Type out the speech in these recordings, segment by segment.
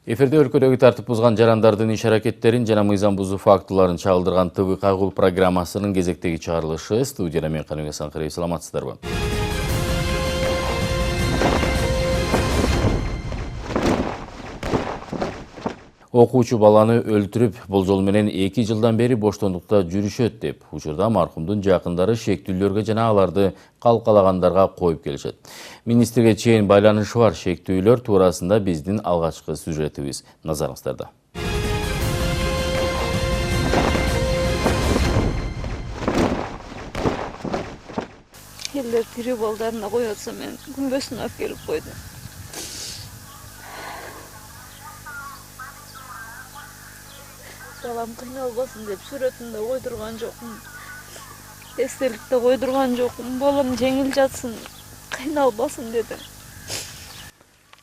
Эфирде өлкөдөгү тартип бузган жарандардын иш аракеттерин жана мыйзам бузуу фактыларын чагылдырган ТВ Кагыл программасынын кезектеги чыгарылышы. Студияда мен Каныбек Санкариев, саламатсыздарбы? Окуучу баланы өлтүрүп, болжол менен 2 жылдан бери боштондукта жүрүшөт деп учурда маркумдун жакындары шектүүлөргө жана аларды калкалагандарга коюп келишет. Министрге чейин байланышы бар шектүүлөр туурасында биздин алгачкы сюжетибиз. Назарыңыздарда. Элдер тирүү балдарына коётса, мен күнбөсүн алып келип койдум. Балам кыйналбасын деп сүрөтүн да койдурган жокмун. Эстелик да койдурган жокмун. Балам жеңил жатсын, кыйналбасын дедим.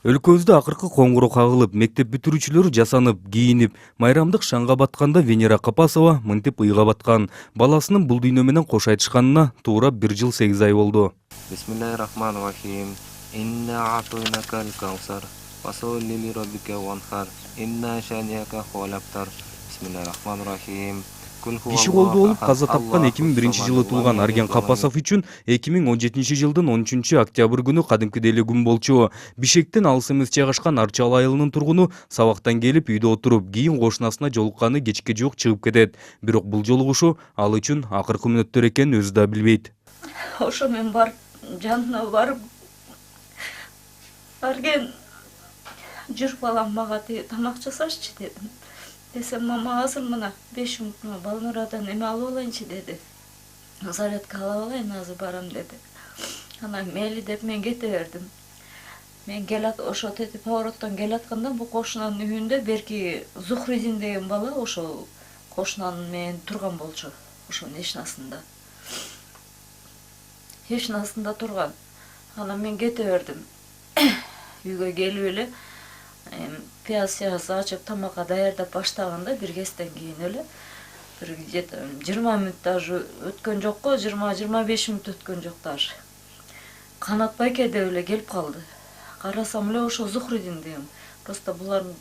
Өлкөбүздө акыркы коңгуроо кагылып, мектеп бүтүрүүчүлөрү жасанып, кийинип, майрамдык шаңга батканда Венера Капасова мынтип ыйга баткан. Баласынын бул дүйнө менен кош айтышканына туура 1 жыл 8 ай болду. Бисмиллахиррахманиррахим. Инна атойнакал каусар. Фасолли ли роббика ванхар. Инна шанияка хуалаптар. Бисмиллахиррахманиррахим. Киши колду болуп каза тапкан 2001-жылы туулган Арген Капасов үчүн 2017-жылдын 13-октябрь күнү кадимкидей эле күн болчу. Бишкектен алыс эмес жайгашкан Арчал айылынын тургуну сабактан келип үйдө отуруп, кийин кошунасына жолукканы кечке жок чыгып кетет. Бирок бул жолугушуу ал үчүн акыркы мүнөттөр экенин өзү да билбейт. Ошо мен барып, жанына барып, Арген, жүр балам, мага тамак жасашчы дедим. Десем, мама азыр мына 5 мүнөт Балнурадан эме алып алайынчы деди. Зарядка алып алайын, азыр барам деди. Анан мейли деп мен кете бердим. Мен ошо тети повороттон келатканда бу кошунанын үйүндө берки Зухридин деген бала ошо кошунанын менен турган болчу. Ошонун эшинасында. Эшинасында турган. Анан мен кете бердим. Үйгө келип эле пияз ачып тамакка даярдап баштаганда бир кезден кийин эле бир 20 мүнөт даже өткөн жокко, 20-25 мүнөт өткөн жок даже. Канат байке деп эле келип калды. Карасам эле ошо Зухридин деген. Просто булардын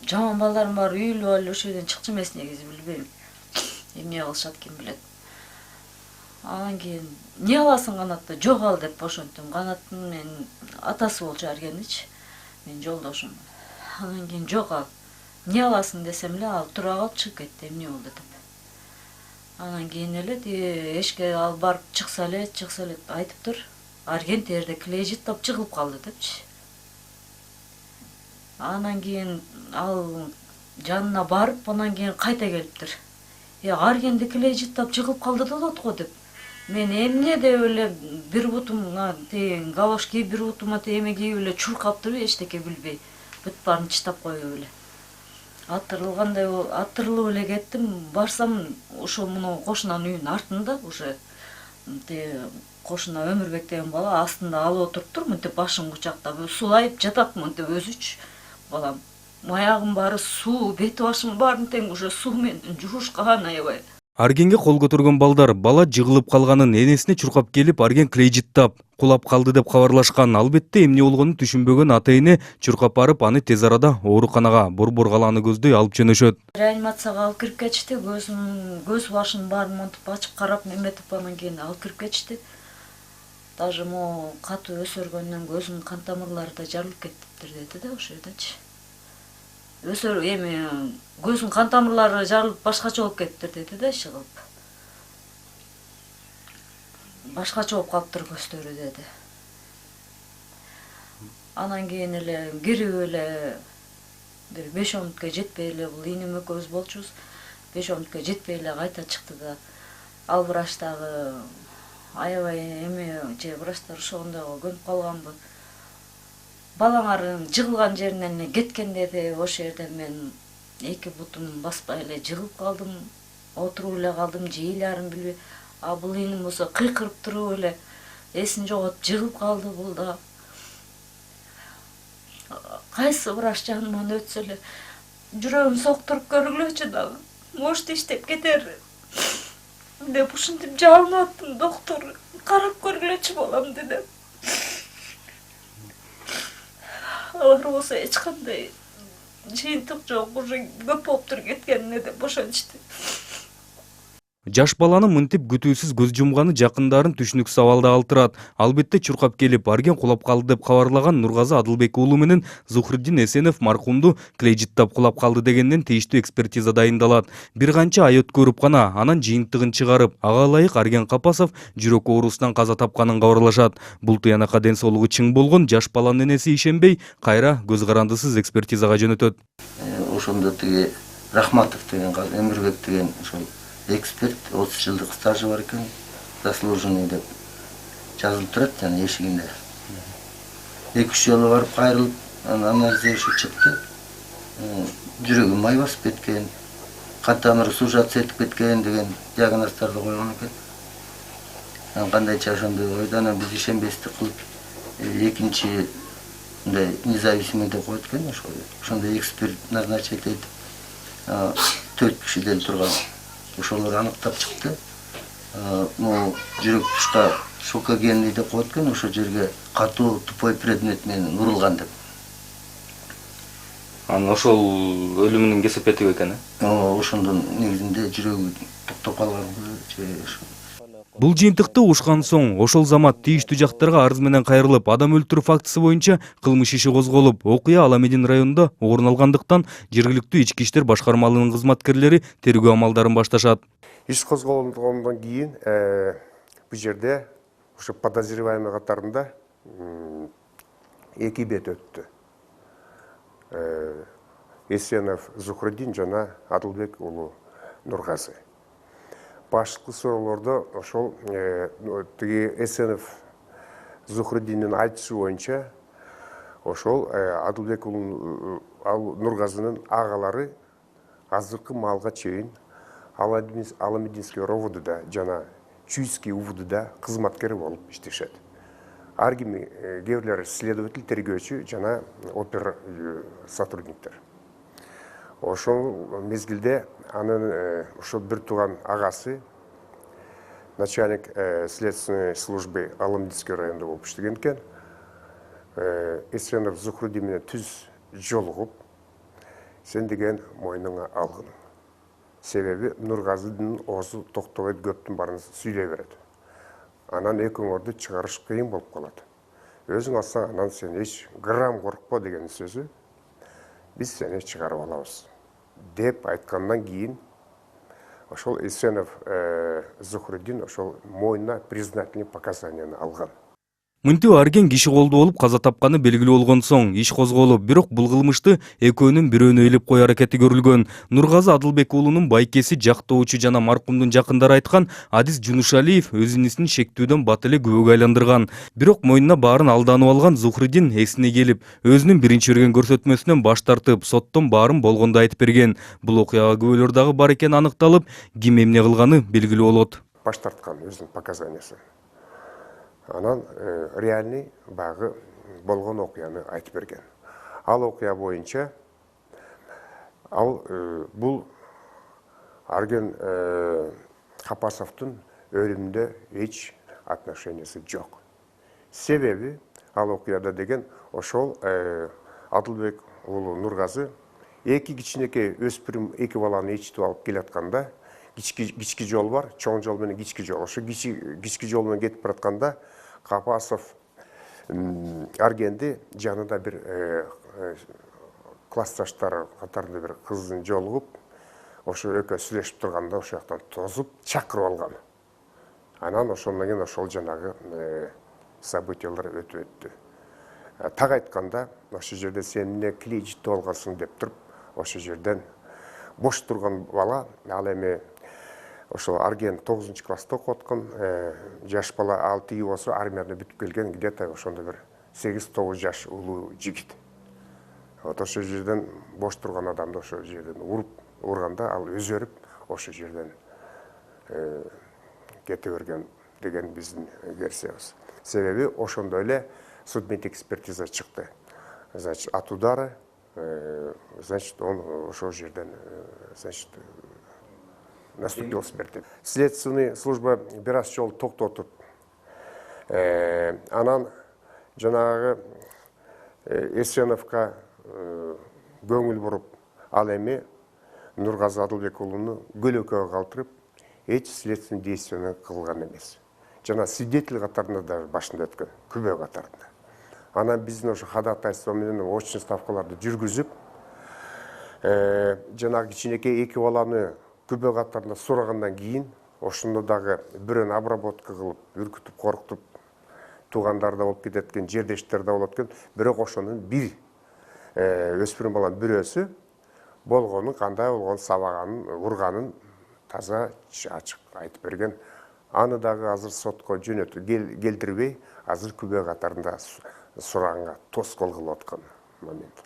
жаман балдарын баары үйлүп алып ошол жерден чыкчу эмес, негизи билбейм. Эмне кылышат ким билет. Анан кийин не аласың Канатты? Жок ал деп ошонттум. Канаттын мен атасы болчу Аргенич. Мен жолдошум. Анан кийин жок ал. Не аласың десем эле ал тура калып чыгып кетти. Эмне болду деп. Анан кийин эле эшикке ал барып чыкса эле айтыптыр. Арген терде килей жыттап жыгылып калды депчи. Анан кийин ал жанына барып, анан кийин кайта келиптир. Аргенди килей жыттап жыгылып калды болот го деп. Мен эмне деп эле бир бутумга галош кийип, бир бутума эме кийип эле чуркаптыр, эчтеке билбей. Бүт баарын чытап коюп эле. Аттырылып эле кеттим. Барсам, ошо муну кошунанын үйүнүн артында уже кошуна Өмүрбек деген бала астында алып отуруптур, мынтип башын кучактап, сулайып жатат мынтип өзүчү балам. Маягым баары суу, бети башым баарын тең уже суу менен жуушка аябай. Аргенге кол көтөргөн балдар бала жыгылып калганын энесине чуркап келип, Арген килей жыттап кулап калды деп кабарлашкан. Албетте эмне болгонун түшүнбөгөн ата-эне чуркап барып, аны тез арада ооруканага борбор калааны көздөй алып жөнөшөт. Реанимацияга алып кирип кетишти. Көз башын баарын монтип ачып карап эметип, анан кийин алып кирип кетишти. Даже могу катуу өсөргөндөн көзүнүн кан тамырлары да жарылып кетиптир деди да ошо жердечи. Көзүнүн кан тамырлары жарылып башкача болуп кетиптир деди да, иши кылып. Башкача болуп калыптыр көздөрү деди. Анан кийин эле кирип эле бир 5 мүнөткө жетпей эле бул иним экөөбүз болчубуз. 5 мүнөткө жетпей эле кайта чыкты да ал врач дагы аябай эме врачтар ошондойго көнүп калганбы. Балаңардын жыгылган жеринен эле кеткен деди. Ошол жерден мен 2 бутум баспай эле жыгылып калдым. Отуруп эле калдым, жейлярын билбей. А бул иним болсо кыйкырып туруп эле эсин жоготуп жыгылып калды бул да. Кайсы врач жаныман өтсө эле жүрөгүн соктуруп көргүлөчү дагы. Может иштеп кетер деп ушинтип жалынып аттым. Доктор карап көргүлөчү баламды деп. алар болсо эч кандай жыйынтык жок, уже көп болуптур кеткенине деп ошентишти. Жаш баланы мынтип күтүүсүз көз жумганы жакындарын түшүнүксүз абалда калтырат. Албетте чуркап келип, Арген кулап калды деп кабарлаган Нургазы Адылбек уулу менен Зухриддин Эсенов маркумду клейжиттап кулап калды дегенден тийиштүү экспертиза дайындалат. Бир канча ай өткөрүп гана анан жыйынтыгын чыгарып, ага ылайык Арген Капасов жүрөк оорусунан каза тапканын кабарлашат. Бул тыянакка ден соолугу чың болгон жаш баланын энеси ишенбей, кайра көз карандысыз экспертизага жөнөтөт. Ошондо тиги Рахматов деген Өмүрбек деген ошол эксперт 30 жылдык стажы бар экен, заслуженный деп жазылып турат жана эшигинде. 2-3 жолу барып кайрылып, анализ чыкты. Жүрөгү май басып кеткен, кан тамыры сужаться этип кеткен деген диагноздорду койгон экен. Кандайча ошондой ойдон биз ишенбестик кылып, экинчи мындай независимый деп коет экен, ошондой эксперт назначить этип 4 кишиден турган ошолор аныктап чыкты. Жүрөк тушка шокогенный деп коет экен, ошол жерге катуу тупой предмет менен урулган деп. Анын ошол өлүмүнүн кесепети экен, Ошондон негизинде жүрөгү токтоп калган же ошо. Бул жыйынтыкты ушкан соң ошол замат тийиштүү жактарга арыз менен кайрылып, адам өлтүрүү фактысы боюнча кылмыш иши козголуп, окуя Аламедин районунда орун алгандыктан жергиликтүү ички иштер башкармалыгынын кызматкерлери тергөө амалдарын башташат. Иш козголгондон кийин бул жерде ошо подозреваемый катарында 2 бет өттү. Эсенов Зухриддин жана Адылбек уулу Нургазы. Башкы суроолордо ошол тиги Эсенов Зухриддиндин айтышы боюнча ошол Адылбек уулу Нургазынын агалары азыркы маалга чейин Аламединский ровдуда жана Чуйский УВДда кызматкер болуп иштешет. Ар ким кээ бирлери следователь, тергөөчү жана опер сотрудниктер. Ошол мезгилде анын ошо бир тууган агасы начальник следственной службы Аламединский районунда болуп иштеген экен. Эсенов Зухриддин менен түз жолугуп, сен деген мойнуңа алгын. Себеби Нургазыдын оозу токтобойт, көптүн баарын сүйлөй берет. Анан экөөңөрдү чыгарыш кыйын болуп калат. Өзүң алсаң, анан сен эч грамм коркпо деген сөзү, биз сени чыгарып алабыз деп айткандан кийин ошол Эсенов Зухриддин ошол мойнуна признательный показанияны алган. Мынтип Арген киши колдуу болуп каза тапканы белгилүү болгон соң иш козголуп, бирок бул кылмышты экөөнүн бирөөнү ээлеп кое аракети көрүлгөн. Нургазы Адылбек уулунун байкеси, жактоочу жана маркумдун жакындары айткан Адис Жунушалиев өз инисин шектүүдөн бат эле күбөгө айландырган. Бирок мойнуна баарын алданып алган Зухриддин эсине келип, өзүнүн биринчи берген көрсөтмөсүнөн баш тартып, соттон баарын болгондо айтып берген. Бул окуяга күбөлөр дагы бар экени аныкталып, ким эмне кылганы белгилүү болот. Баш тарткан өзүнүн показаниясы. Анан реальный багы болгон окуяны айтып берген. Ал окуя боюнча бул Арген Капасовдун өлүмүндө эч отношениясы жок. Себеби ал окуяда деген ошол Адылбек уулу Нургазы эки кичинекей өспүрүм эки баланы ичтип алып келатканда, кички жол бар, чоң жол менен кички жол. Ошо кички жол менен кетип баратканда Капасов Аргенди жанында бир классташтары катарында бир кыздын жолугуп, ошо экөө сүйлөшүп турганда ошол жактан тосуп чакырып алган. Анан ошондон кийин ошол жанагы событиялар өтүп өттү. Так айтканда, ошол жерде сен эмне клейжиттип алгансың деп туруп, ошол жерден бош турган бала, ал эми ошол Арген 9 класста окуп аткан, жаш бала, ал тиги болсо армияда бүтүп келген, где-то ошондо бир 8-9 жаш улуу жигит. Вот ошол жерден бош турган адамды ошол жерден урганда, ал өзөрүп ошол жерден кете берген деген биздин версиябыз. Себеби ошондо эле судмеддик экспертиза чыкты. Значит, от удара, значит, он ошол жерден, значит, наступил смерть. Следственный служба бир аз жол токтотуп, анан жанагы Эсеновка көңіл бұрып, ал эми Нургазы Адылбекұлыны көлөкөгө калтырып, эч следственный действияны кылган эмес. Жана свидетель катарында да башында өткөн, күбө катарында. Анан биздин ошо ходатайство менен очный ставкаларды жүргүзүп, жанагы кичинекей эки баланы күбө катарында сурагандан кийин, ошондо дагы бирөөнү обработка кылып, үркүтүп, коркутуп, туугандарда болуп кететкен, жердештерде болот экен, бирок ошонун бир өспүрүм баланын бирөөсү болгонун, кандай болгонун, сабаганын, урганын таза ачык айтып берген. Аны дагы азыр сотко жөнөтүп келтирбей, азыр күбө катарында сураганга тоскоол кылып аткан момент.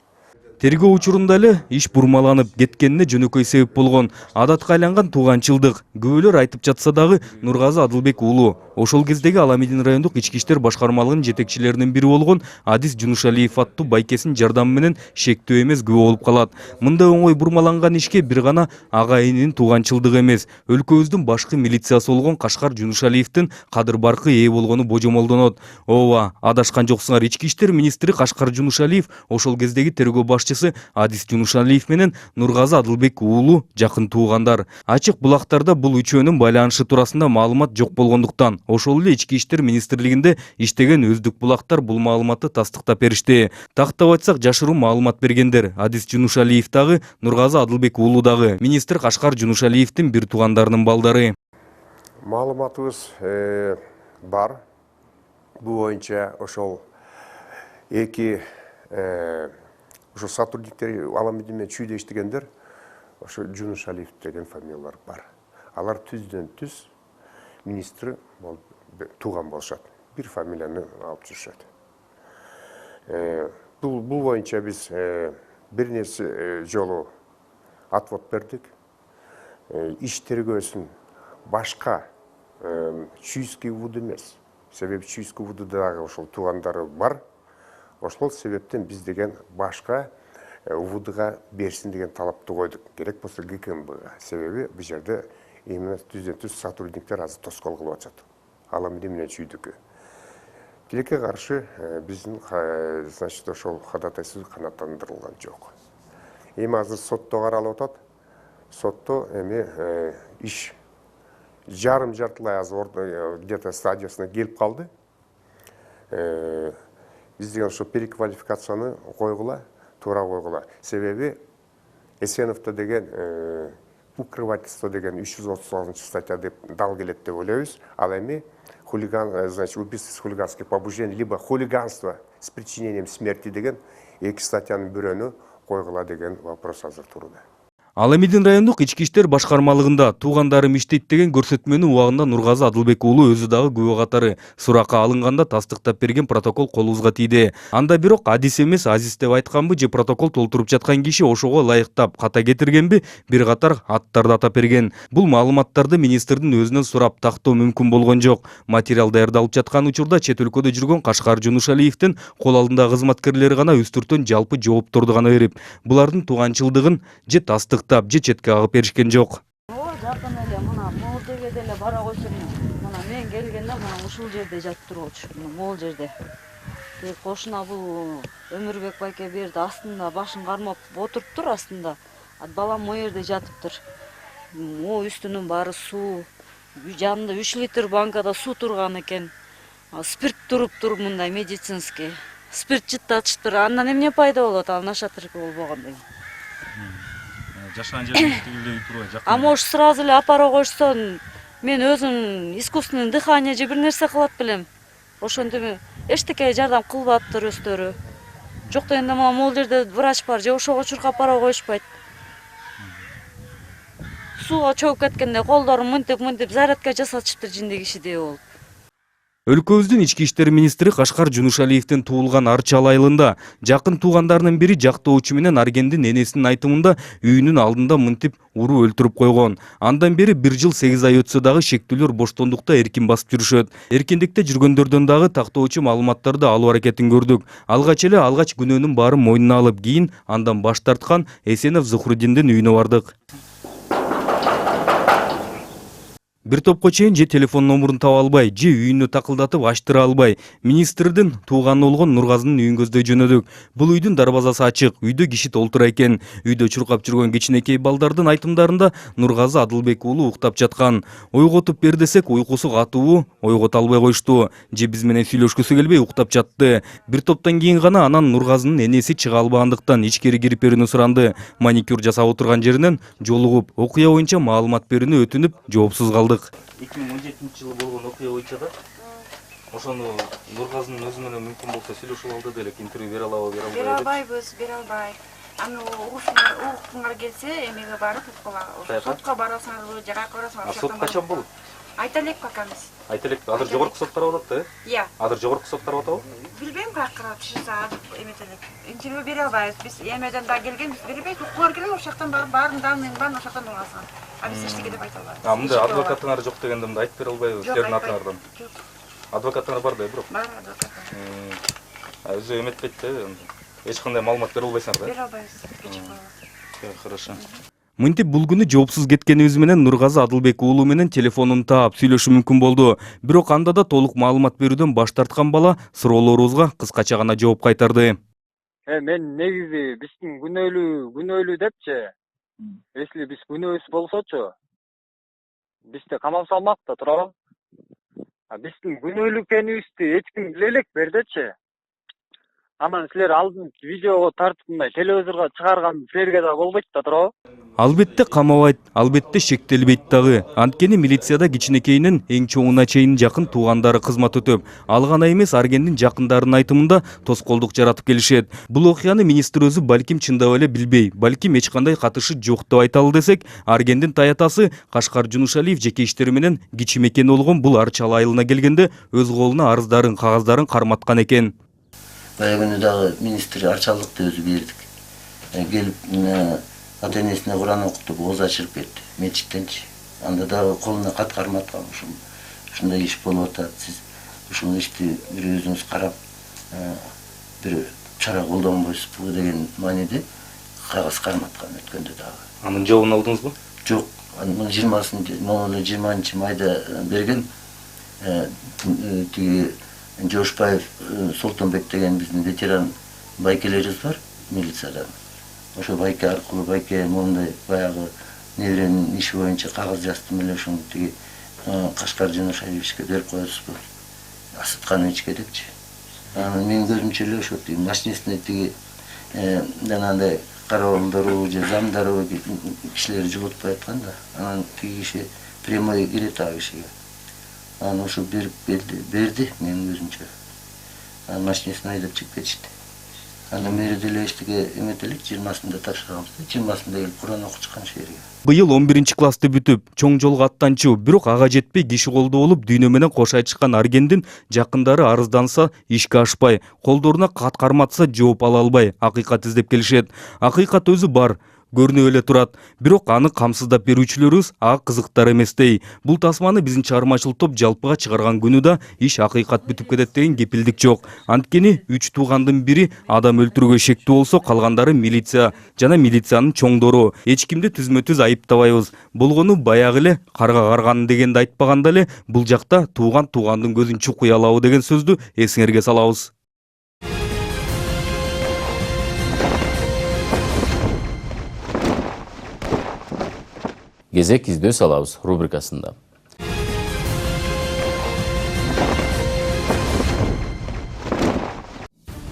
Тергөө учурунда эле иш бурмаланып кеткенине жөнөкөй себеп болгон. Адатка айланган тууганчылдык. Күбөлөр айтып жатса дагы Нургазы Адылбек уулу ошол кездеги Аламедин райондук ички иштер башкармалыгынын жетекчилеринин бири болгон Адис Жунушалиев аттуу байкесинин жардамы менен шектүү эмес күбө болуп калат. Мындай оңой бурмаланган ишке бир гана ага ининин тууганчылдыгы эмес, өлкөбүздүн башкы милициясы болгон Кашкар Жунушалиевдин кадыр баркы ээ болгону божомолдонот. Ооба, адашкан жоксуңар. Ички иштер министри Кашкар Жунушалиев ошол кездеги тергөө башчысы Адис Жунушалиев менен Нургазы Адылбек уулу жакын туугандар. Ачык булактарда бул үчөөнүн байланышы туурасында маалымат жок болгондуктан ошол эле ички иштер министрлигинде иштеген өздүк булактар бул маалыматты тастыктап беришти. Тактап айтсак, жашыруу маалымат бергендер Адис Жунушалиев дагы, Нургазы Адылбек уулу дагы, министр Кашкар Жунушалиевдин бир туугандарынын балдары. Маалыматыбыз бар. Бул боюнча ошол эки ошо сотрудниктер Аламедин менен чүйдө иштегендер, ошо Жунушалиев деген фамилиялар бар. Алар түздөн түз министр тууган болушат. Бир фамилияны алып жүрүшөт. Бул боюнча биз бир нерсе жолу отвод бердик. Иш тергөөсүн башка чүйский вуд эмес. Себеби чүйский вудда дагы ошол туугандары бар. Ошол себептен биз деген башка УВДга берсин деген талапты койдук. Керек болсо ГКМБга. Себеби бул жерде именно түздөн түз сотрудниктер азыр тоскоол кылып атышат. Аламедин менен чүйдүккө. Тилекке каршы биздин значит ошол ходатайсыз канааттандырылган жок. Эми азыр сотто каралып атат. Сотто эми иш жартылай азыр где-то стадиясына келип калды. Биз деген ошо переквалификацияны койгула, туура койгула. Себеби Эсеновто деген укрывательство деген 336 статья деп дал келет деп ойлойбуз. Ал эми хулиган, значит, убийство с хулиганских побуждений, либо хулиганство с причинением смерти деген эки статьянын бирөөнү койгула деген вопрос азыр туруда. Аламедин райондук ички иштер башкармалыгында туугандарым иштейт деген көрсөтмөнү убагында Нургазы Адылбек уулу өзү дагы күбө катары суракка алынганда тастыктап берген протокол колубузга тийди. Анда бирок Адис эмес Азиз деп айтканбы же протокол толтуруп жаткан киши ошого ылайыктап ката кетиргенби, бир катар аттарды атап берген. Бул маалыматтарды министрдин өзүнөн сурап тактоо мүмкүн болгон жок. Материал даярдалып жаткан учурда чет өлкөдө жүргөн Кашкар Жунушалиевдин кол алдындагы кызматкерлери гана үстүртөн жалпы жоопторду гана берип, булардын тууганчылдыгын же тастык же четке агып беришкен жок. Жакын эле мына могул жерге деле бара койсом, мына мен келгенде мына ушул жерде жатып турчу, могул жерде. Кошуна бул Өмүрбек байке берди, астында башын кармап отуруптур астында. Балам могу жерде жатыптыр. Могу үстүнүн баары суу, жанында 3 литр банкада суу турган экен. Спирт туруптур мындай медицинский. Спирт жыттатыштыр. Андан эмне пайда болот, ал нашатыркы болбогондон кийин. Жашаган жериңиз тигилдей турбай жакын. А может сразу эле апара койсоң, мен өзүм искусственный дыхание же бир нерсе кылат белем. Ошондо эчтеке жардам кылбаптыр өздөрү. Жок дегенде могул жерде врач бар, же ошого чуркап апара коюшпайт. Сууга чөгүп кеткенде колдорун мынтип зарядка жасатышыптыр жинди кишидей болуп. Өлкөбүздүн ички иштер министри Кашкар Жунушалиевдин туулган Арчал айылында жакын туугандарынын бири жактоочу менен Аргендин энесинин айтымында үйүнүн алдында мынтип уруу өлтүрүп койгон. Андан бери 1 жыл 8 ай өтсө дагы шектүүлөр боштондукта эркин басып жүрүшөт. Эркиндикте жүргөндөрдөн дагы тактоочу маалыматтарды алуу аракетин көрдүк. Алгач күнөөнүн баарын мойнуна алып, кийин андан баш тарткан Эсенов Зухруддиндин үйүнө бардык. Бир топко чейин же телефон номурун таба албай, же үйүнө такылдатып ачтыра албай, министрдин тууганы болгон Нургазынын үйүн көздөй жөнөдүк. Бул үйдүн дарбазасы ачык, үйдө киши толтура экен. Үйдө чуркап жүргөн кичинекей балдардын айтымдарында Нургазы Адылбек уулу уктап жаткан. Ойготуп бер десек уйкусу катуу, ойгото албай коюшту. Же биз менен сүйлөшкүсү келбей уктап жатты. Бир топтон кийин гана анан Нургазынын энеси чыга албагандыктан ичкери кирип берүүнү суранды. Маникюр жасап отурган жеринен жолугуп, окуя боюнча маалымат берүүнү өтүнүп, жоопсуз калдык. 2017-жылы болгон окуя боюнча да ошону Нургазынын өзү менен мүмкүн болсо сүйлөшүп алды делек, интервью бере алабы, бере албайбыз, бере албай. Аны угуштуңар келсе, эмеге барып сотко барасыңарбы, же кайка барасыңар? Сот качан болот? Айта элек покамыз. Айта элек, азыр жогорку сот карап атат да? Иә. Азыр жогорку сот карап атабы? Билбейм кайра түшүрсө эметелек. Интервью бере албайбыз. Биз эмеден да келгенбиз, бербейбиз. Укуңар келем, ошоктон барып баарын данныйын баарын ошоктон аласың. А биз эчтеке деп айта албайбыз. Мындай адвокатыңар жок дегенде мындай айтып бере албайбы силердин атыңардан? Жок. Адвокаттар бар да, бирок. Бар адвокат. Өзү эметпейт да. Эч кандай маалымат бере албайсыңар да? Бере албайбыз. Кечик калабыз. Хорошо. Мынтип бул күнү жоопсуз кеткенибиз менен Нургазы Адылбек уулу менен телефонун таап сүйлөшүү мүмкүн болду. Бирок анда да толук маалымат берүүдөн баш тарткан бала суроолорубузга кыскача гана жооп кайтарды. Мен негизи биздин күнөөлүү депчи. Если биз күнөөбүз болсочу, бизди камап салмак да турабы. Биздин күнөөлүү экенибизди эч ким биле элек бердечи. Анан силер алдын видеого тартып мындай телевизорго чыгарган силерге да болбойт да турабы. Албетте камабайт, албетте шектелбейт дагы. Анткени милицияда кичинекейинен эң чоңуна чейин жакын туугандары кызмат өтөп, ал гана эмес Аргендин жакындарынын айтымында тоскоолдук жаратып келишет. Бул окуяны министр өзү балким чындап эле билбей, балким эч кандай катышы жок деп айталы десек, Аргендин таятасы Кашкар Жунушалиев жеке иштери менен кичи мекени болгон бул Арчал айылына келгенде өз колуна арыздарын, кагаздарын карматкан экен. Баягы күнү дагы министр Арчалдыкты өзү бердик. Келип ата энесине Куран окутуп, ооз ачырып кетти мечиттенчи. Анда дагы колуна кат карматкан. Ушундай иш болуп атат. Сиз ушул ишти бир өзүңүз карап, бир чара колдонбойсузбу деген мааниде кагаз карматкан өткөндө дагы. Анын жообун алдыңызбы? Жок, анын 20 майда берген. Тиги Жошбаев Солтонбек деген биздин ветеран байкелерибиз бар милицияда. Ошо байке аркылуу байке мондай баягы неберенин иши боюнча кагаз жаздым эле ошону тиги Кашкар Жунушалиевичке берип коесузбу. Асыткановичке депчи. Анан менин көзүмчө эле ошо тиги машинесине тиги жанагындай карабалдары же замдары кишилери жолотпой аткан да. Анан тиги киши прямой кирет ал кишиге. Анан ошо берди менин өзүмчө. Анан машинесин айдап чыгып кетишти. Анан мэри деле эчтеке эметелик 20-сында тапшырганбыз. 20-сында келип Куран окуп чыккан жерге. Быйыл 11-классты бүтүп, чоң жолго аттанчу, бирок ага жетпей киши колдо болуп дүйнө менен кош айтышкан Аргендин жакындары арызданса ишке ашпай, колдоруна кат карматса жооп ала албай, акыйкат издеп келишет. Акыйкат өзү бар. Көрүнүп эле турат. Бирок аны камсыздап берүүчүлөрүбүз ага кызыктар эместей. Бул тасманы биздин чыгармачыл топ жалпыга чыгарган күнү да иш акыйкат бүтүп кетет деген кепилдик жок. Анткени 3 туугандын бири адам өлтүрүүгө шектүү болсо, калгандары милиция жана милициянын чоңдору. Эч кимди түзмө-түз айыптабайбыз. Болгону баягы эле карга карган дегенди айтпаганда эле бул жакта туугандын көзүн чукуй алабы деген сөздү эсиңерге салабыз. Кезек издөө салабыз рубрикасында.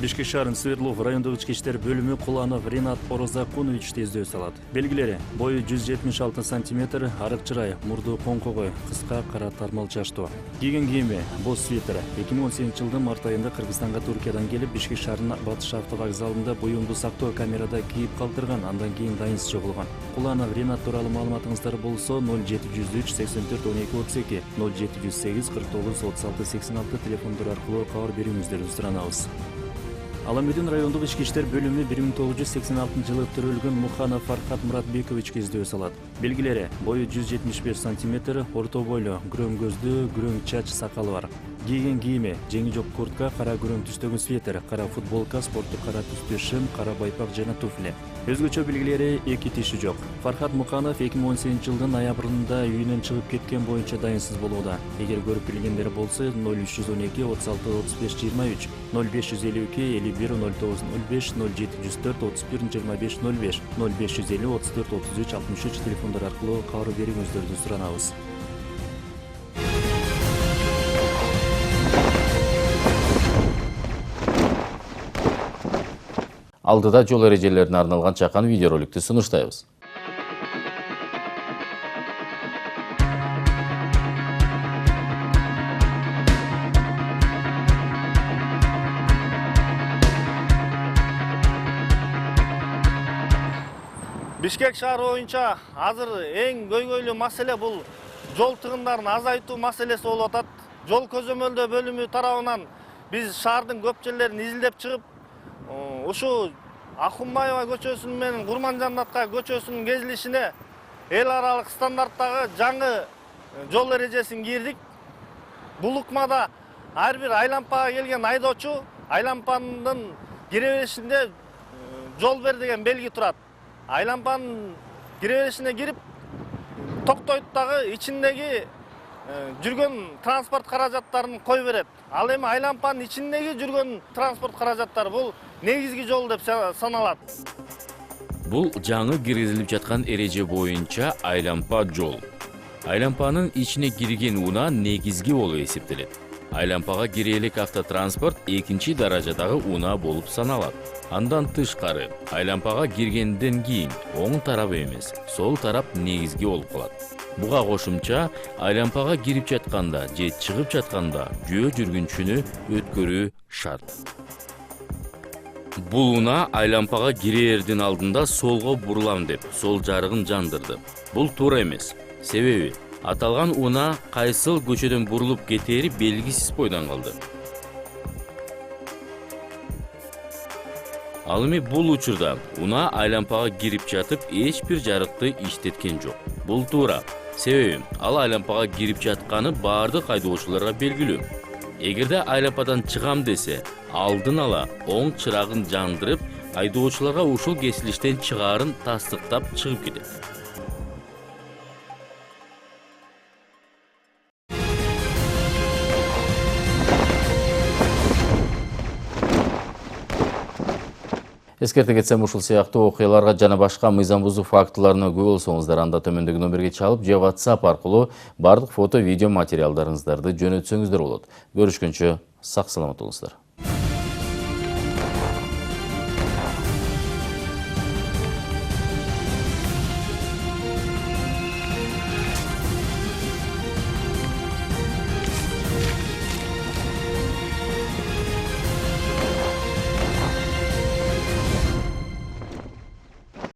Бишкек шаарынын Свердлов райондук ички иштер бөлүмү Куланов Ринат Орозакуновичти издөө салат. Белгилери: бою 176 сантиметр, арык чырай, мурду коңкогой, кыска кара тармал чачтуу. Кийген кийими боз свитер. 2018-жылдын март айында Кыргызстанга Туркиядан келип, Бишкек шаарынын батыш автовокзалында буюмду сактоо камерада кийип калтырган, андан кийин дайынсыз жоголгон. Куланов Ринат тууралуу маалыматыңыздар болсо 0703 84 12 32, 0708 49 36 86 телефондор аркылуу кабар берүүңүздөрүн суранабыз. Аламүдүн райондук ички иштер бөлүмү 1986-жылы төрөлгөн Муханов Фархат Муратбековичке издөө салат. Белгилери: бою 175 сантиметр, орто бойлуу, күрөң көздүү, күрөң чач, сакалы бар. Кийген кийими: жеңи жок куртка, кара күрөң түстөгү свитер, кара футболка, спорттук кара түстүү шым, кара байпак жана туфли. Өзгөчө белгилери эки тиши жок. Фархат Муканов 2018 жылдын ноябрында үйүнөн чыгып кеткен боюнча дайынсыз болууда. Эгер көрүп билгендер болсо 0312 36 35 23, 0552 51 09 05, 0704 31 25 05, 0550 34 33 63 телефондар аркылуу кабар бериңиздерди суранабыз. Алдыда жол эрежелерине арналган чакан видеороликтти сунуштайбыз. Бишкек шаары боюнча азыр эң көйгөйлүү маселе бул жол тыгындарын азайтуу маселеси болуп атат. Жол көзөмөлдөө бөлүмү тарабынан биз шаардын көп жерлерин изилдеп чыгып, ушу Акунбаева көчөсүнүн менен Курманжанатка көчөсүнүн кезилишине эл аралык стандарттагы жаңы жол эрежесин кирдик. Бул ыкмада ар бир айлампага келген айдоочу айлампанын кире беришинде жол бер деген белги турат. Айлампанын кире беришине кирип токтойт дагы ичиндеги жүргөн транспорт каражаттарын кой берет. Ал эми айлампанын ичиндеги жүргөн транспорт каражаттары бул негизги жол деп саналат. Бул жаңы киргизилип жаткан эреже боюнча айлампа жол. Айлампанын ичине кирген унаа негизги болуп эсептелет. Айлампага кире элек автотранспорт экинчи даражадагы унаа болуп саналат. Андан тышкары, айлампага киргенден кийин оң тарабы эмес, сол тарап негизги болуп калат. Буга кошумча, айлампага кирип жатканда же чыгып жатканда жөө жүргүнчүнү өткөрүү шарт. Бул унаа айлампага кирээрдин алдында солго бурулам деп, сол жарыгын жандырды. Бул туура эмес. Себеби аталган унаа кайсыл көчөдөн бурулуп кетери белгисиз бойдон калды. Ал эми бул учурда унаа айлампага кирип жатып эч бир жарыкты иштеткен жок. Бул туура. Себеби ал айлампага кирип жатканы бардык айдоочуларга белгилүү. Эгерде айлампадан чыгам десе, алдын ала оң чырагын жандырып, айдоочуларга ушул кесилиштен чыгаарын тастыктап чыгып кетет. Эскерте кетсем, ушул сыяктуу окуяларга жана башка мыйзам бузуу фактыларына күбө болсоңуздар, анда төмөндөгү номерге чалып же WhatsApp аркылуу бардык фото, видео материалдарыңыздарды жөнөтсөңүздөр болот. Көрүшкөнчө сак саламат болуңуздар.